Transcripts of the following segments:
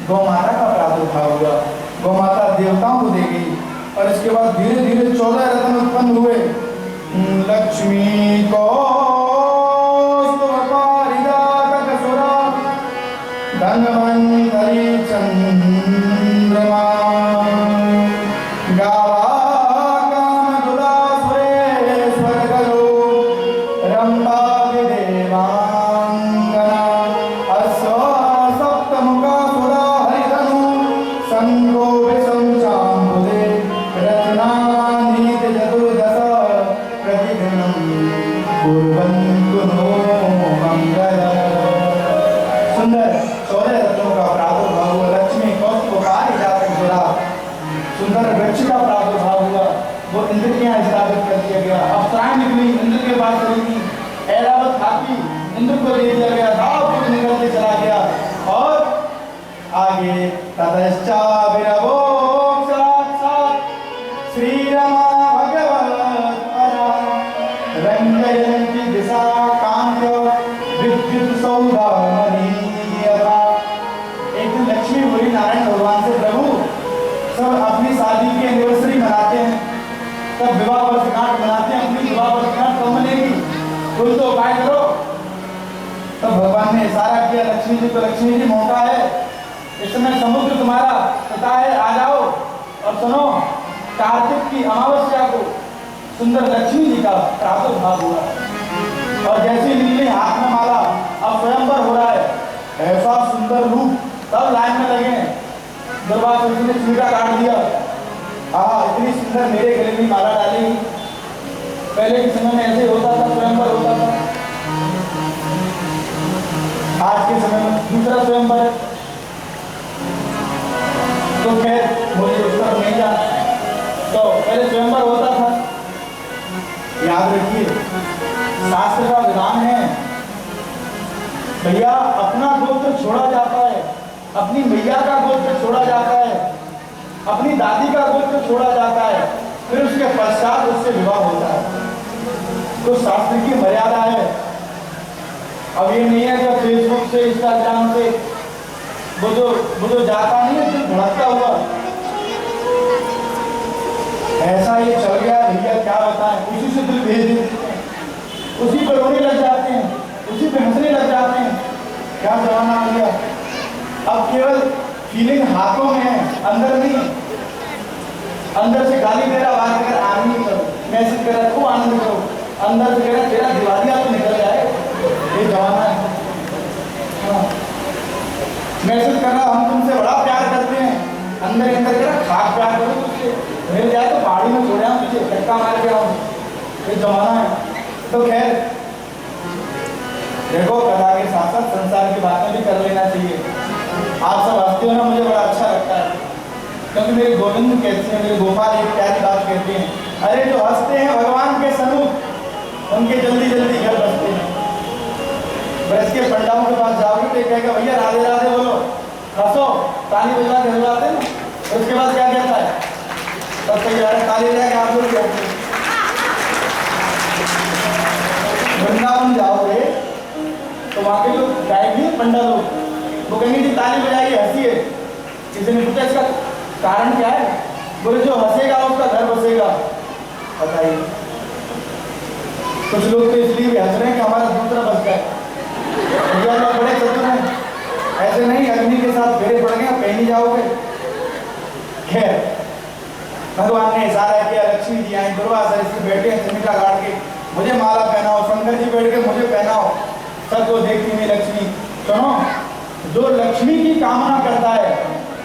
गौ माता का प्रादुर्भाव हुआ, गौ माता देवताओं को दे गई और इसके बाद धीरे धीरे 14 रत्न उत्पन्न हुए। लक्ष्मी कौस्तुभपारिजातकसुरा धन्वन्तरि चन्द्रमा गावा कामदुला सुरेश्वरगलो रम्भादिदेवाङ्गना अश्व सप्तमुखासुरा हरिधनु संगो विशंसाम्बुदे रत्नानीति चतुर्दश प्रतिदिनं कुर्वन्तु नो मङ्गलम्। सुंदर 14 रत्नों का प्रादुर्भाव हुआ। लक्ष्मी कौस्तुभपारिजातकसुरा, सुंदर वृक्ष का प्रादुर्भाव हुआ। वो इंद्र के यहाँ स्थापित कर दिया गया। अप्सराएं निकली, इंद्र के पास चली गई। ऐरावत हाथी इंद्र को दे दिया गया, धाव कुछ निकल के चला गया। और आगे ततश्चाभिनवो साक्षात् श्री रमा भगवत्परा रंजयन्ति दिशा कांत्य विद्युत सौदामणीयता। एक दिन लक्ष्मी बोली नारायण भगवान से, प्रभु सब अपनी शादी की एनिवर्सरी मनाते हैं, सब विवाह वर्षगांठ मनाते हैं, अपनी विवाह वर्षगांठ कब मनेगी, कोई तो उपाय करो। तब भगवान ने इशारा किया लक्ष्मी जी को, लक्ष्मी जी मौका है, इस समय समुद्र तुम्हारा पिता है, आ जाओ और सुनो। कार्तिक की अमावस्या को सुंदर लक्ष्मी जी का प्रादुर्भाव हुआ और जैसी नीली हाथ में माला, अब स्वयंवर हो रहा है, ऐसा सुंदर रूप, सब लाइन में लगे हैं। दुर्वासा ने चूड़ा काट दिया, इतनी सुंदर मेरे गले में माला डालेगी। पहले के समय में ऐसे होता था, स्वयंवर होता था। आज के समय में दूसरा स्वयंवर है, तो खैर मुझे उस पर नहीं जाना। तो पहले स्वयंवर होता था। याद रखिए शास्त्र का विधान है, भैया अपना गोत्र छोड़ा जाता है, अपनी मैया का गोत्र छोड़ा जाता है, अपनी दादी का गोत्र छोड़ा जाता है, फिर उसके पश्चात उससे विवाह होता है। तो शास्त्र की मर्यादा है। अब ये नहीं है कि फेसबुक से, इंस्टाग्राम से वो जो जाता नहीं है, जो भड़कता हुआ ऐसा ही चल गया। भैया क्या बताएं, उसी से दिल भेज देते हैं, उसी पर रोने लग जाते हैं, उसी पे हंसने लग जाते हैं। क्या जमाना आ गया। अब केवल फीलिंग हाथों में है, अंदर नहीं। अंदर से गाली दे रहा, बात कर आनंद करो, मैसेज कर रहा खूब आनंद करो, अंदर से कह रहा तेरा दिवालिया तो निकल जाए। ये जमाना है। मैसेज कर रहा हम तुमसे बड़ा प्यार करते हैं, अंदर अंदर कह रहा खास प्यार करो तुझसे, मिल जाए तो पहाड़ी में छोड़ आऊँ, तुझे धक्का मार के आऊँ। ये जमाना है। तो खैर देखो, कला के साथ साथ संसार की बातें भी कर लेना चाहिए। आप सब हंसते हो ना, मुझे बड़ा अच्छा लगता है, क्योंकि मेरे गोविंद कहते हैं, मेरे गोपाल एक प्यारी बात कहते हैं, अरे जो हंसते हैं भगवान के सन्मुख, उनके जल्दी जल्दी घर बसते हैं। ब्रज के पंडाओं के पास जाओगे तो कहेगा भैया राधे राधे बोलो, हंसो, ताली बजा के बुलाते हैं। उसके बाद क्या कहता है, तब तो यार ताली बजा के आप लोग कहते हैं। वृंदावन जाओगे तो वहाँ के लोग गाएंगे, पंडा लोग वो कहेंगे जी ताली बजाइए, हंसिए। किसी ने पूछा इसका कारण क्या है, बोले जो हंसेगा उसका घर बसेगा। बताइए, कुछ लोग तो इसलिए भी हंस रहे हैं कि हमारा दूसरा बस गया। लोग बड़े चतुर हैं, ऐसे नहीं अग्नि के साथ फेरे पड़ गए, कहीं नहीं जाओगे। खैर भगवान ने इशारा किया, लक्ष्मी जी आई, दुर्वासा ऋषि बैठे हैं चंद्रिका गाड़ के, मुझे माला पहनाओ, शंकर जी बैठ के मुझे पहनाओ। सबको देखती हुई लक्ष्मी, सुनो, जो लक्ष्मी की कामना करता है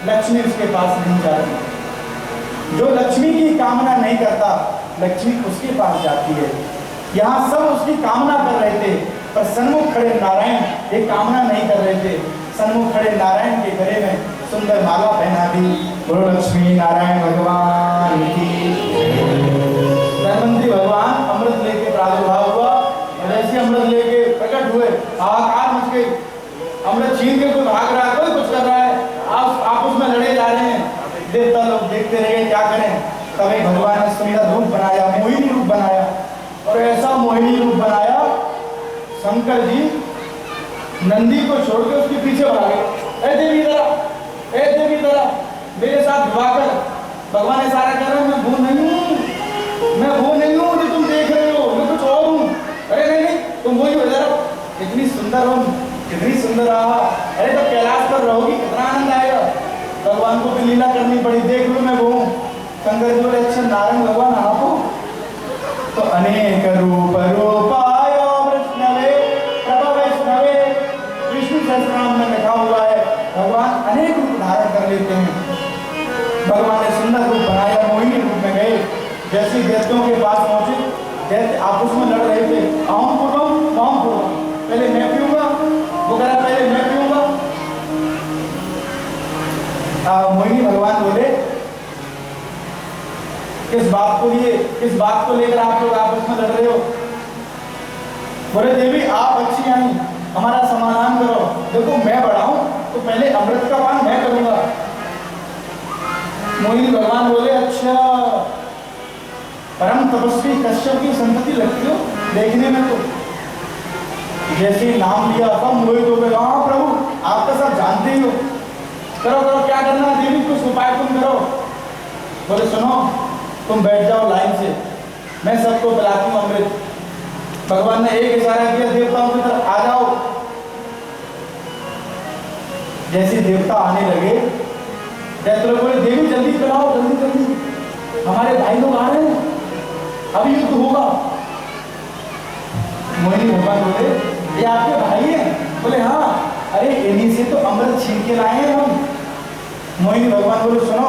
लक्ष्मी उसके पास नहीं जाती, जो लक्ष्मी की कामना नहीं करता लक्ष्मी उसके पास जाती है। यहाँ सब उसकी कामना कर रहे थे, पर सन्मुख खड़े नारायण ये कामना नहीं कर रहे थे। सन्मुख खड़े नारायण के गले में सुंदर माला पहना दी। बोलो लक्ष्मी नारायण भगवान की। धन्वंतरी भगवान अमृत लेके प्रादुर्भाव हुआ और ऐसे अमृत लेके प्रकट हुए, हाहाकार मच गई। अमृत छीन के कोई भाग रहा है, कोई कुछ कर रहा है, आप उसमें लड़े जा रहे हैं। देवता लोग देखते रहे, क्या करें। तभी भगवान ने सुंदर रूप बनाया, मोहिनी रूप बनाया, और ऐसा मोहिनी रूप बनाया शंकर जी नंदी को छोड़ के उसके पीछे भागे। ए देवी इधर, ए भगवान इशारा कर रहे हैं, मैं वो नहीं हूँ, मैं वो नहीं हूँ जो तुम देख रहे हो, मैं कुछ और हूँ। अरे नहीं नहीं, तुम वही हो जरा, इतनी सुंदर हो, कितनी सुंदर रहा। अरे तो कैलाश पर रहोगी, कितना आनंद आएगा। भगवान को भी लीला करनी पड़ी, देख लो मैं वो हूँ। शंकर जी बोले अच्छा नारायण भगवान आप हो? तो अनेक रूप रूपायो वैष्णवे प्रभ वैष्णवे, विष्णु सहस्त्रनाम में लिखा हुआ है भगवान अनेक रूप धारण कर लेते हैं। भगवान ने सुंदर रूप बनाया, मोहिनी रूप में गए। जैसे दैत्यों के पास पहुंचे, दैत्य आपस में लड़ रहे थे, आऊं पूर्वम वाम पूर्वम, पहले मैं पीऊंगा, वो कह रहा पहले मैं पीऊंगा। मोहिनी भगवान बोले किस बात को लेकर आप लोग आपस में लड़ रहे हो? बोले देवी आप अच्छी आई, हमारा समाधान करो। देखो मैं बड़ा हूं तो पहले अमृत का पान मैं करूंगा। मोहिनी भगवान बोले अच्छा परम तपस्वी कश्यप की संतति लगती हो देखने में। तो जैसे ही नाम लिया तब मोहित हो गए, हाँ प्रभु आप तो सब जानते ही हो, करो करो क्या करना है देवी, कुछ उपाय तुम करो। बोले सुनो तुम बैठ जाओ लाइन से, मैं सबको पिलाती हूँ अमृत। भगवान ने एक इशारा किया, देवताओं की तरफ आ जाओ। जैसे देवता आने लगे, दैत्य लोग बोले देवी जल्दी पिलाओ, जल्दी जल्दी, हमारे भाई लोग आ रहे हैं, अभी युद्ध होगा। मोहिनी भगवान बोले ये आपके भाई हैं? बोले हाँ, अरे इन्हीं से तो अमृत छीन के लाए हैं हम। मोहिनी भगवान बोले सुनो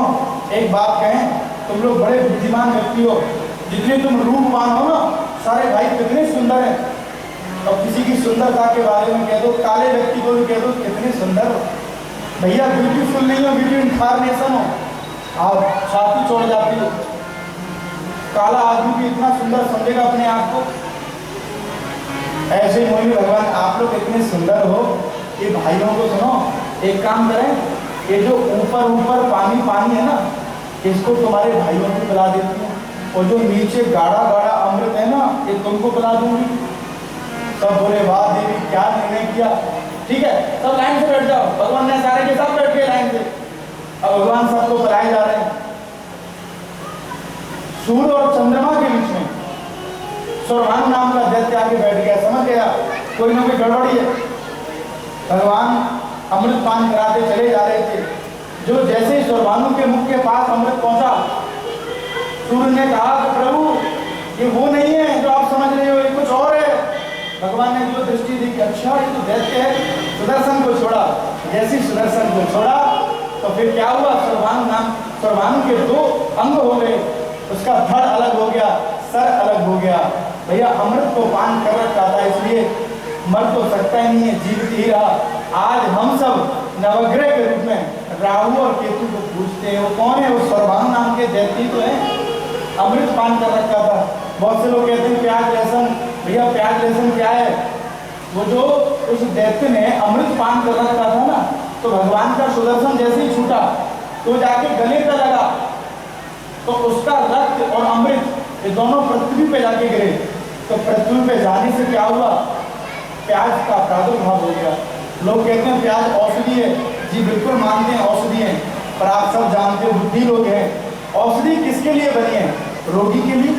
एक बात कहें, तुम लोग बड़े बुद्धिमान व्यक्ति हो, जितने तुम रूपवान हो ना, सारे भाई कितने सुंदर हैं। और किसी की सुंदरता के बारे में कह दो, काले व्यक्ति को भी कह दो कितने सुंदर हो, भैया ब्यूटीफुल नहीं हो, ब्यूटी इनफॉर्मेशन हो, आप छाती छोड़ जाती हो। काला आदमी भी इतना सुंदर समझेगा अपने आप को। ऐसे मोहिनी भगवान आप लोग इतने सुंदर हो, ये भाइयों को सुनो एक काम करें, ये जो ऊपर ऊपर पानी पानी है ना, इसको तुम्हारे भाइयों को पिला देती हूँ, और जो नीचे गाढ़ा गाढ़ा अमृत है ना, ये तुमको पिला दूंगी। सब बोले वाह देवी क्या निर्णय किया, ठीक है सब लाइन से बैठ जाओ। भगवान ने सारे के सब बैठ गए लाइन से। अब भगवान सबको पिलाए जा रहे हैं। सूर्य और चंद्रमा के बीच में सौरभानु नाम का दैत्य आके बैठ गया, समझ गया कोई ना कोई गड़बड़ी है। भगवान अमृत पान कराते चले जा रहे थे, जो जैसे ही सौरभानु के मुख के पास अमृत पहुंचा, सूर्य ने कहा कि प्रभु ये वो नहीं है जो आप समझ रहे हो, ये कुछ और है। भगवान ने जो दृष्टि दी कि अच्छा ये तो दैत्य है, सुदर्शन को छोड़ा। जैसे सुदर्शन को छोड़ा तो फिर क्या हुआ, सौरभानु के दो अंग हो गए, उसका धड़ अलग हो गया, सर अलग हो गया। भैया अमृत को पान कर रखा था, इसलिए मर तो सकता ही नहीं है, जीवित ही रहा। आज हम सब नवग्रह के रूप में राहु और केतु को पूजते हैं। वो कौन है? वो सौरभानु नाम के दैत्य तो है, अमृत पान कर रखा था। बहुत से लोग कहते हैं प्याज लहसुन, भैया प्याज लहसुन क्या है? वो जो उस दैत्य ने अमृत पान कर रखा था ना, तो भगवान का सुदर्शन जैसे ही छूटा तो जाके गले पे लगा, तो उसका रक्त और अमृत ये दोनों पृथ्वी पे जाके गिरे। तो पृथ्वी पे जाने से क्या हुआ, प्याज का प्रादुर्भाव हो गया। लोग कहते हैं प्याज औषधि है, जी बिल्कुल मानते हैं औषधि है, पर आप सब जानते हो बुद्धि लोग हैं, औषधि किसके लिए बनी है? रोगी के लिए।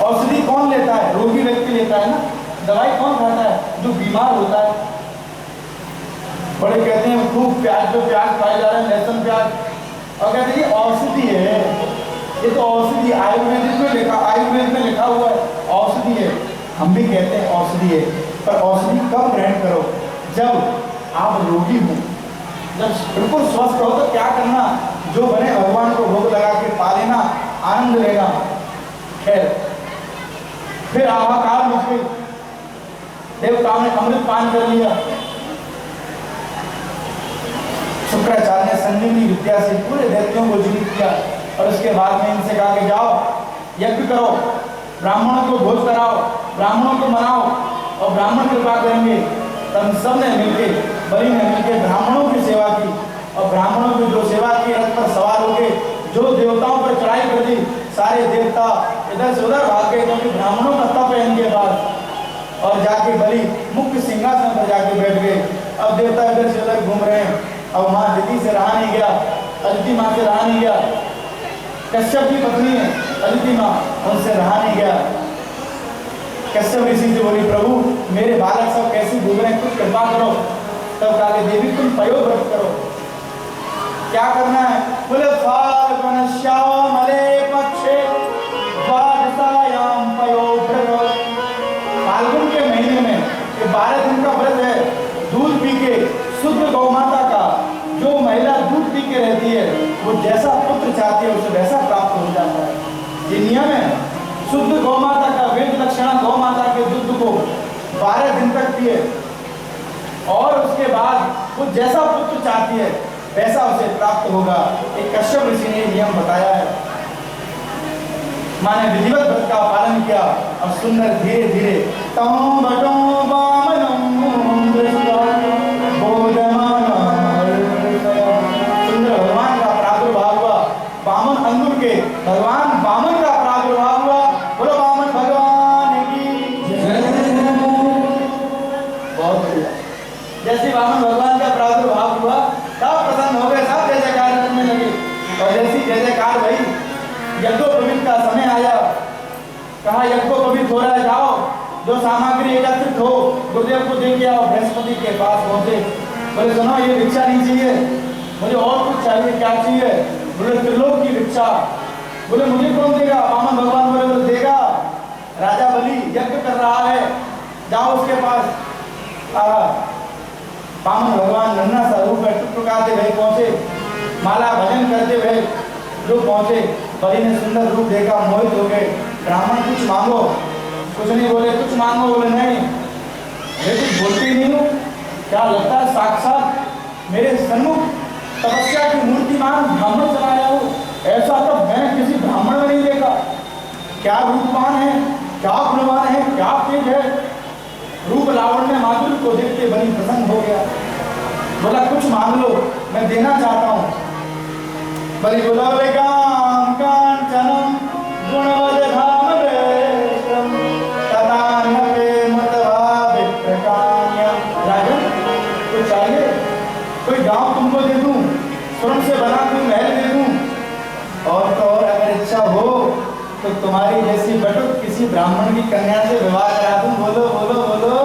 औषधि कौन लेता है? रोगी व्यक्ति लेता है ना। दवाई कौन खाता है? जो बीमार होता है। बड़े कहते हैं खूब प्याज पे प्याज खाए जा रहे हैं, लहसुन प्याज, और कहते हैं ये औषधि है, ये तो औषधि आयुर्वेदिक में लिखा, आयुर्वेद में लिखा हुआ है औषधि है। हम भी कहते हैं औषधि है, पर औषधि कब ग्रहण करो? जब आप रोगी हो, जब बिल्कुल स्वस्थ हो तो क्या करना, जो बने भगवान को भोग लगा के पा लेना, आनंद लेना। खैर फिर हाहाकार मच गई, देवताओं ने अमृत पान कर लिया। शुक्राचार्य ने संजीवनी विद्या से पूरे दैत्यों को जीवित किया, और उसके बाद में इनसे कहा कि जाओ यज्ञ करो, ब्राह्मणों को भोज कराओ, ब्राह्मणों को मनाओ, और ब्राह्मण कृपा करेंगे। तब सब ने मिलकर, बलि ने मिलकर ब्राह्मणों की सेवा की, और ब्राह्मणों की जो सेवा की रथ पर सवार हो गए, जो देवताओं पर चढ़ाई कर दी, सारे देवता इधर से उधर भाग गए, क्योंकि ब्राह्मणों का तप है इनके पास। और जाके बलि मुख्य सिंहासन पर जाके बैठ गए। अब देवता इधर से उधर घूम रहे हैं, अब माँ दिति से रहा नहीं गया, अदिति माँ से रहा नहीं गया, कश्यप की पत्नी है अदिति माँ, उनसे रहा नहीं गया। कश्यप ऋषि से बोली, प्रभु मेरे बालक सब कैसे घूम रहे हैं, कुछ कृपा करो। तब कहा देवी तुम पयो व्रत करो। क्या करना है? बोले फाल्गुन श्यामले पक्षे द्वादशायाम पयो व्रत। फाल्गुन के महीने में 12 दिन का व्रत है। दूध पी के शुद्ध गौ माता का, जो महिला दूध पी के रहती है वो जैसा पुत्र चाहती है उसे वैसा प्राप्त हो जाता है। ये नियम है। शुद्ध गौ माता का, वेद लक्षणा गौ माता के दूध को 12 दिन तक पिए और उसके बाद वो जैसा पुत्र चाहती है वैसा उसे प्राप्त होगा। एक कश्यप ऋषि ने नियम बताया है। माने विधिवत व्रत का पालन किया और सुंदर धीरे धीरे सुंदर भगवान का प्रादुर्भाव हुआ। वामन अंगुर के भगवान वामन का प्रादुर्भाव हुआ। बोलो वामन भगवान की बहुत बढ़िया। जैसे वामन भगवान का प्रादुर्भाव हुआ सब प्रसन्न हो गए, सब जय जयकार करने लगे। और जैसी जय जयकार भई, यज्ञोपवीत का समय आया। कहा यज्ञोपवीत हो रहा है, जाओ जो सामग्री एकत्रित हो गुरुदेव को दे के आओ। बृहस्पति के पास पहुंचे। बोले सुनो ये भिक्षा नहीं चाहिए, मुझे और कुछ चाहिए। क्या चाहिए? बोले त्रिलोक की भिक्षा। बोले मुझे कौन देगा? वामन भगवान बोले बोले देगा राजा बलि यज्ञ कर रहा है, जाओ उसके पास। वामन भगवान नन्हा सा रूप में टुकटुकाते हुए पहुंचे, माला भजन करते हुए जो पहुंचे। बलि ने सुंदर रूप देखा, मोहित हो गए। ब्राह्मण कुछ मांगो, कुछ नहीं बोले। कुछ मांगो, बोले नहीं मैं कुछ बोलती ही नहीं हूँ। क्या लगता है साक्षात मेरे सन्मुख तपस्या की मूर्तिमान ब्राह्मण चलाया हो? ऐसा तो मैंने किसी ब्राह्मण में नहीं देखा। क्या रूपवान है, क्या गुणवान है, क्या तेज है। रूप लावण्य माधुर्य को देखते बलि प्रसन्न हो गया। बोला कुछ मांग लो, मैं देना चाहता हूँ। बलि बोला काम कांचनम गुणवदधाम वेशम तदान्यपे मतभाविप्रकाम्य। राजन कुछ चाहिए? कोई गांव तुमको दे दूं, स्वर्ण से बना कोई महल दे दूं, और तो और अगर इच्छा हो तो तुम्हारी जैसी बटुक किसी ब्राह्मण की कन्या से विवाह करा दूं। बोलो बोलो बोलो।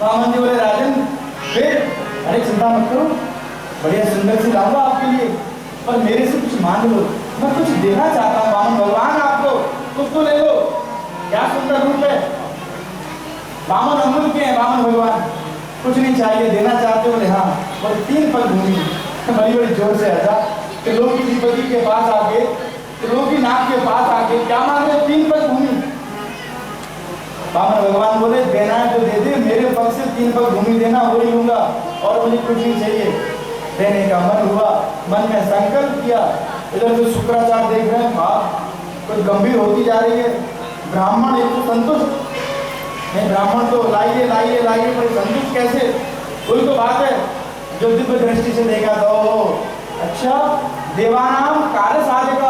वामन जी बोले राजन फिर? अरे चिंता मत करो, बढ़िया सुंदर सी लाऊंगा आपके लिए, पर मेरे से कुछ मांग लो, मैं कुछ देना चाहता हूँ। वामन भगवान आपको कुछ तो ले लो। क्या सुंदर रूप है। वामन अंगुल के हैं वामन भगवान। कुछ नहीं चाहिए, देना चाहते? बोले हाँ। बोले 3 पग भूमि। बड़ी बड़ी जोर से हटा। त्रिलोकी अधिपति के पास आके, त्रिलोकी नाथ के पास आके क्या मांग रहे? 3 पग भूमि। वामन भगवान बोले देना है तो दे दे, मेरे पग से 3 पग भूमि देना हो ही लूंगा, और मुझे कुछ नहीं चाहिए। देने का मन हुआ, मन में संकल्प किया। इधर जो शुक्राचार्य देख रहे हैं, बात कुछ गंभीर होती जा रही है। ब्राह्मण एक तो संतुष्ट नहीं, ब्राह्मण तो लाइए लाइए लाइए, पर संतुष्ट कैसे? कोई तो बात है। जो दिव्य दृष्टि से देखा तो अच्छा देवानाम कार्य साधक,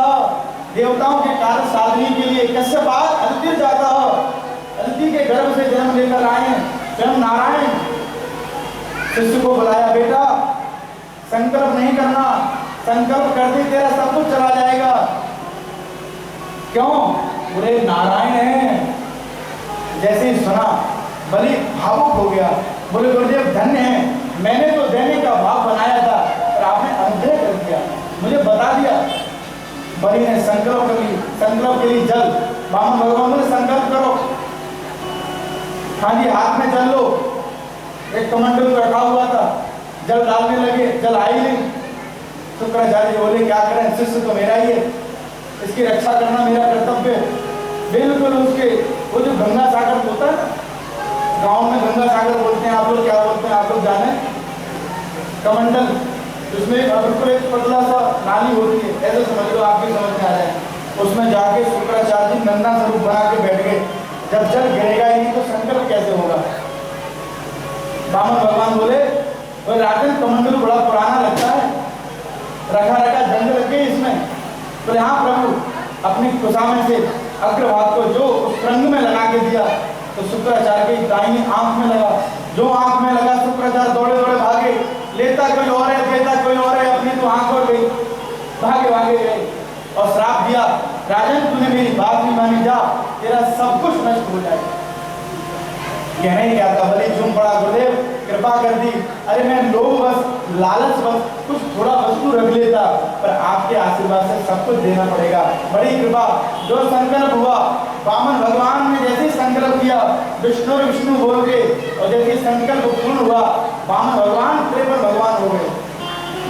देवताओं के कार्य साधने के लिए कश्यप अदिति जाता है। अदिति के गर्भ से जन्म लेकर आए स्वयं नारायण। शिष्य को बुलाया, बेटा संकल्प नहीं करना, संकल्प करते तेरा सब कुछ चला जाएगा। क्यों? पूरे नारायण हैं। जैसे ही सुना बलि भावुक हो गया। बोले गुरुदेव धन्य है, मैंने तो देने का भाव बनाया था पर आपने अनुग्रह कर दिया, मुझे बता दिया। बलि ने संकल्प कर ली। संकल्प के लिए जल, वामन भगवान ने संकल्प करो। हाँ जी, हाथ में जल लो। एक कमंडल रखा हुआ था, जल डालने लगे, जल आई नहीं। शुक्राचार्य बोले क्या करें, शिष्य तो मेरा ही है, इसकी रक्षा करना मेरा कर्तव्य है। बिल्कुल उसके वो जो गंगा सागर होता है, गांव में गंगा सागर बोलते हैं, आप लोग क्या बोलते हैं आप लोग जाने? कमंडल, उसमें बिल्कुल एक पतला सा नाली होती है, ऐसे समझ लो, आप भी समझ में आ जाए। उसमें जाके शुक्राचार्य जी नन्ना स्वरूप बना के बैठ गए। जब जल गिरेगा ही नहीं तो संकल्प कैसे होगा? वामन भगवान बोले राजन कमंडल बड़ा पुराना लगता है, रखा रखा जंग लग गई इसमें। बोले हाँ प्रभु, अपनी कुशामे से अग्रभाग को जो उस रंग में लगा के दिया तो शुक्राचार्य की दाहिनी आंख में लगा। जो आंख में लगा शुक्राचार्य दौड़े दौड़े भागे। लेता कोई और है, देता कोई और है, अपनी तो आंख और गई, भागे भागे गए। और राजन तूने मेरी बात नहीं मानी, जा तेरा सब कुछ नष्ट हो जाएगा। कहना ही क्या था, बलि झूम पड़ा, गुरुदेव कृपा कर दी, अरे मैं लोभ बस लालच बस कुछ थोड़ा वस्तु रख लेता, पर आपके आशीर्वाद से सब कुछ देना पड़ेगा, बड़ी कृपा। जो संकल्प हुआ, वामन भगवान ने जैसे संकल्प किया विष्णु विष्णु बोल के, और जैसे संकल्प पूर्ण हुआ वामन भगवान त्रिपुर भगवान हो गए।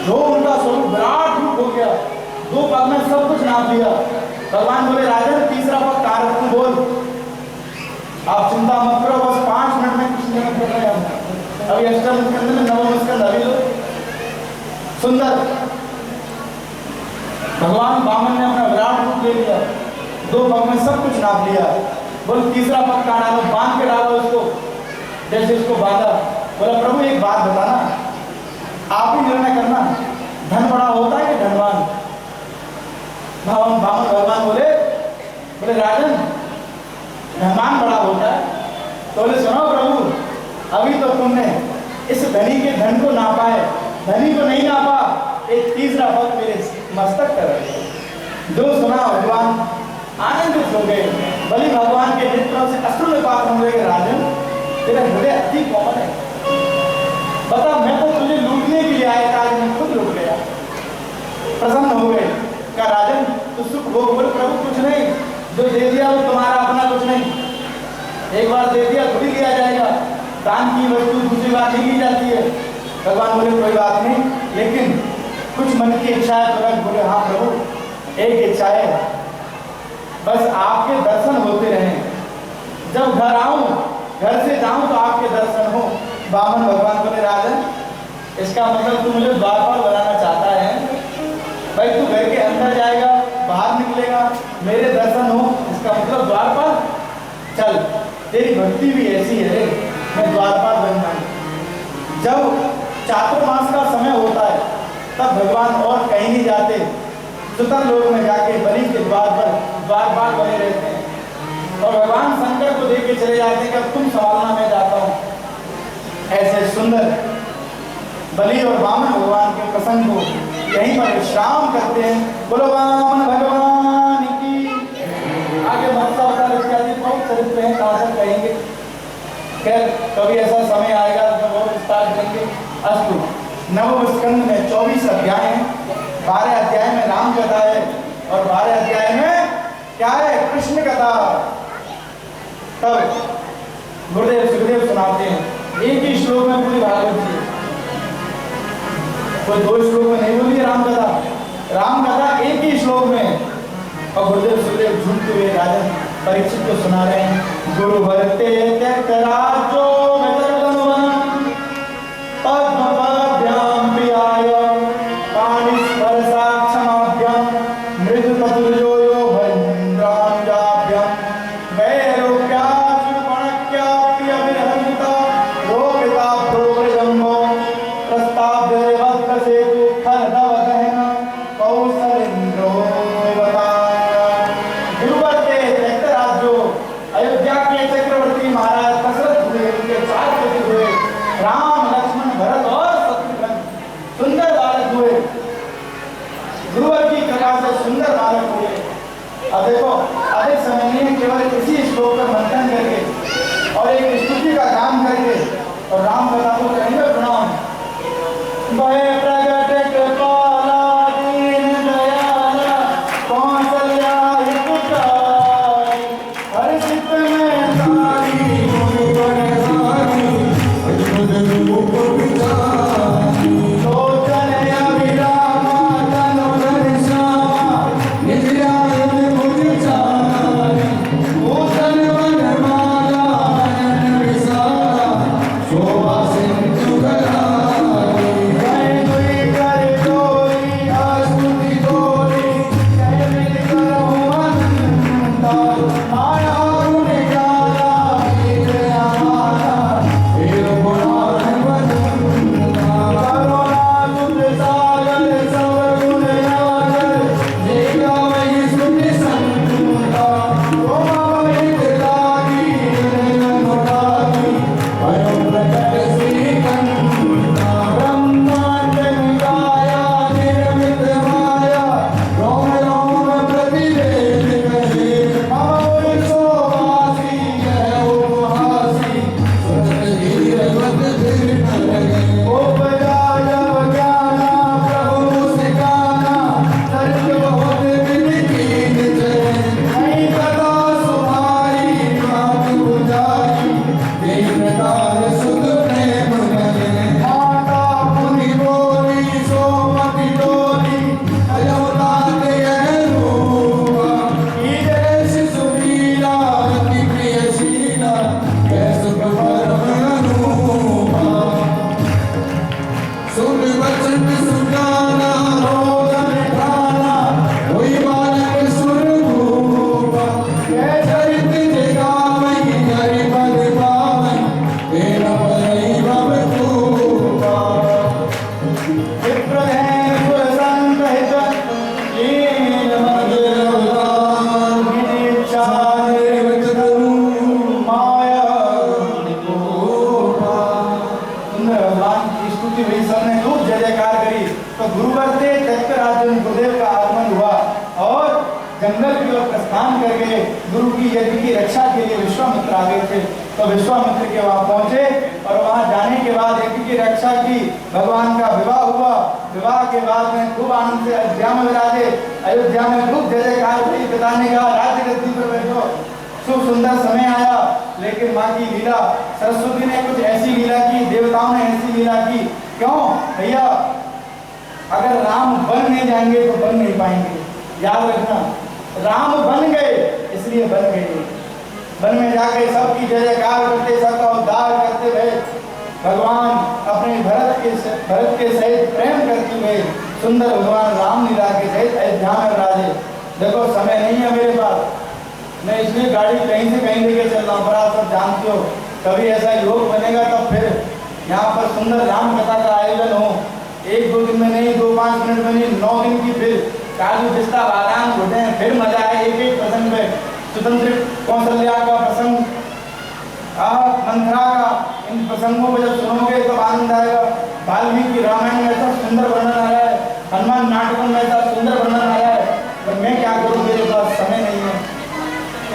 जो उनका स्वरूप विराट रूप हो गया, 2 पग में सब कुछ नाप दिया। भगवान बोले राजन तीसरा पग कारक तू बोल, आप चिंता मत करो, बस 5 मिनट में कृष्ण जन्म कर रहे हैं। अभी अष्टम स्कंद में नवम स्कंद अभी लो सुंदर। भगवान वामन ने अपना विराट रूप ले लिया, 2 पग में सब कुछ नाप लिया। बोल तीसरा पग कहाँ डालो, बांध के डालो उसको, जैसे उसको बांधा। बोला प्रभु एक बात बताना, आप ही निर्णय करना, धन बड़ा होता है कि धनवान? वामन भगवान बोले राजन धनवान बड़ा होता है। तो बोले सुनो प्रभु, अभी तो तुमने इस धनी के धन को नापा है, धनी को नहीं नापा, एक तीसरा पग मेरे मस्तक कर रहे। जो सुना भगवान आनंदित हो गए। बलि भगवान के नेत्रों से अश्रुपात हो गए। राजन तेरा हृदय अति कोमल है, बता मैं तो तुझे लूटने के लिए आया था, आज मैं खुद लूट गया। प्रसन्न हो गए, कहा राजन तू सुख भोग। बोले प्रभु कुछ नहीं, जो दे दिया वो तुम्हारा अपना, कुछ नहीं, एक बार दे दिया थोड़ी लिया जाएगा, दान की वस्तु दूसरी बार नहीं ली जाती है। भगवान बोले कोई बात नहीं, लेकिन कुछ मन की इच्छा है तुरंत। बोले हाँ प्रभु एक इच्छा है, बस आपके दर्शन होते रहें, जब घर आऊं घर से जाऊं तो आपके दर्शन हो। वामन भगवान बोले राजन इसका मतलब तू मुझे द्वारपाल बनाना चाहता है? भाई तू घर के अंदर जाएगा बाहर निकलेगा मेरे दर्शन हो, इसका मतलब द्वारपाल? चल तेरी भक्ति भी ऐसी है, मैं द्वारपाल बन जाऊं। जब चातुर्मास का समय होता है तब भगवान और कहीं नहीं जाते, सुतर लोक में जाके बलि के द्वार पर द्वारपाल बने रहते हैं, और भगवान शंकर को देख के चले जाते हैं कि तुम संभालना मैं जाता हूँ। ऐसे सुंदर बलि और वामन भगवान के प्रसंग को यहीं पर विश्राम करते हैं। बोलो वामन भगवान की। आगे महत्ता इत्यादि बहुत चरित्र हैं, कहाँ तक कहेंगे, खैर कभी ऐसा समय आएगा जब बहुत विस्तार करेंगे। अस्तु नवम स्कंद में 24 अध्याय हैं, 12 अध्याय में राम कथा है और 12 अध्याय में क्या है, कृष्ण कथा। तब गुरुदेव सुखदेव सुनाते हैं, एक ही श्लोक में पूरी भागवत जी, कोई 2 श्लोक में नहीं बोली राम कथा एक ही श्लोक में। और गुरुदेव सुखदेव झूठते हुए राजन परीक्षित को सुना रहे हैं। गुरु भरते त्यक्त राजो पद्मपद्भ्याम प्रियाय पाणि स्पर्शाक्षमाभ्याम मृदु ततुर्यो यो भद्रानुजाभ्याम वैरोग्याचुपणक्या प्रिय विरहंता रोगिता प्रोग्रजम्भो प्रस्ताव्य वक्र सेतु खरदव दहन कौशलेन्द्रो गुरुवर्ते त्यक्त राज्यो अयोध्या के चक्रवर्ती महाराज दशरथ हुए, उनके 4 पुत्र हुए, राम लक्ष्मण भरत और शत्रुघ्न, सुंदर बालक हुए, गुरुवर की कृपा से सुंदर बालक हुए। अब देखो अधिक समय नहीं है, केवल इसी श्लोक पर मंथन करके और एक स्तुति का काम करके और राम कथा को करेंगे प्रणाम। भय प्रगट कृपाला दीन दयाला कौशल्या हितकारी, हर्षित में तारी मुनि वरदानी, लोचन अभिरामा तनु घनश्यामा, नित्यानंद मुझ चारी, भूषण वनमाला नयन विशाला, शोभा से तो गुरुवर से त्यक्त राजन गुरुदेव का आगमन हुआ और जंगल की ओर प्रस्थान करके गुरु की यज्ञ की रक्षा के लिए विश्वामित्र आ गए थे। तो विश्वामित्र के वहां पहुंचे और वहां जाने के बाद यज्ञ की रक्षा की, भगवान का विवाह हुआ। विवाह के बाद में खूब आनंद से अयोध्या में विराजे। अयोध्या में खूब जय जयकार हुई, बताने का राज्य गद्दी पर बैठो, शुभ सुंदर समय आया। लेकिन माँ की लीला, सरस्वती ने कुछ ऐसी लीला की, देवताओं ने ऐसी लीला की। क्यों भैया? अगर राम बन नहीं जाएंगे तो बन नहीं पाएंगे। याद रखना, राम बन गए इसलिए बन गए। वन में जाके सबकी जय जयकार करते, सबका उद्धार करते हुए भगवान अपने भरत के सहित प्रेम करते हुए सुंदर भगवान राम लीला के सहित अयोध्या में विराजे। देखो समय नहीं है मेरे पास, मैं इसलिए गाड़ी कहीं से कहीं लेके चल रहा हूँ, पर आप सब जानते हो कभी ऐसा योग बनेगा तब फिर यहाँ पर सुंदर राम कथा का आयोजन हो। 1-2 दिन में नहीं, 2-5 मिनट में नहीं, 9 दिन की फिर काजू पिस्ता बादाम घुटे, फिर मजा आए एक प्रसंग में। स्वतंत्र कौशल्या का प्रसंग, मंथरा का, इन प्रसंगों को जब सुनोगे तो आनंद आएगा। वाल्मीकि रामायण में ऐसा सुंदर वर्णन आया है, हनुमान नाटकों में ऐसा सुंदर वर्णन आया है, पर मैं क्या करूँ, मेरे पास समय नहीं है।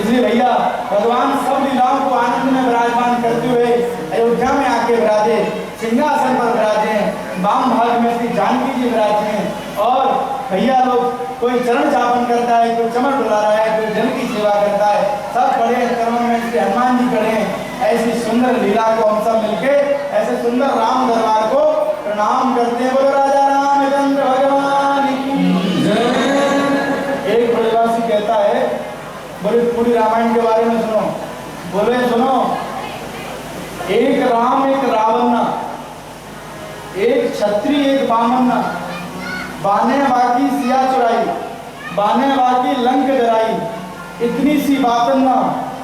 इसलिए भैया भगवान सब लीलाओं को आनंद में विराजमान करते हुए अयोध्या में आके विराजे, सिंहासन पर विराजे, वाम भाग में श्री जानकी जी विराजे हैं। और भैया लोग कोई चरण चापन करता है, कोई चमर डुला रहा है, कोई जन की सेवा करता है, सब खड़े हैं चरणों में, श्री हनुमान जी खड़े हैं। ऐसी सुंदर लीला को हम सब मिलके ऐसे सुंदर राम दरबार को प्रणाम करते हैं। बोलो राजा रामचंद्र भगवान की जय। एक ब्रजवासी कहता है, बोले पूरी रामायण के बारे में सुनो। बोले सुनो, एक राम एक रावण ना, एक क्षत्रिय एक बामन ना, बाने बाकी सिया चुराई, बाने बाकी लंक जराई, इतनी सी बातन ना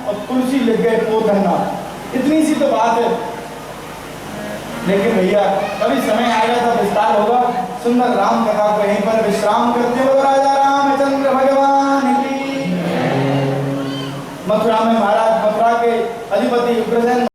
और तुलसी लग गए पोधन ना। इतनी सी तो बात है, लेकिन भैया कभी समय आएगा तो विस्तार होगा। सुंदर राम कथा को यहीं पर विश्राम करते हो।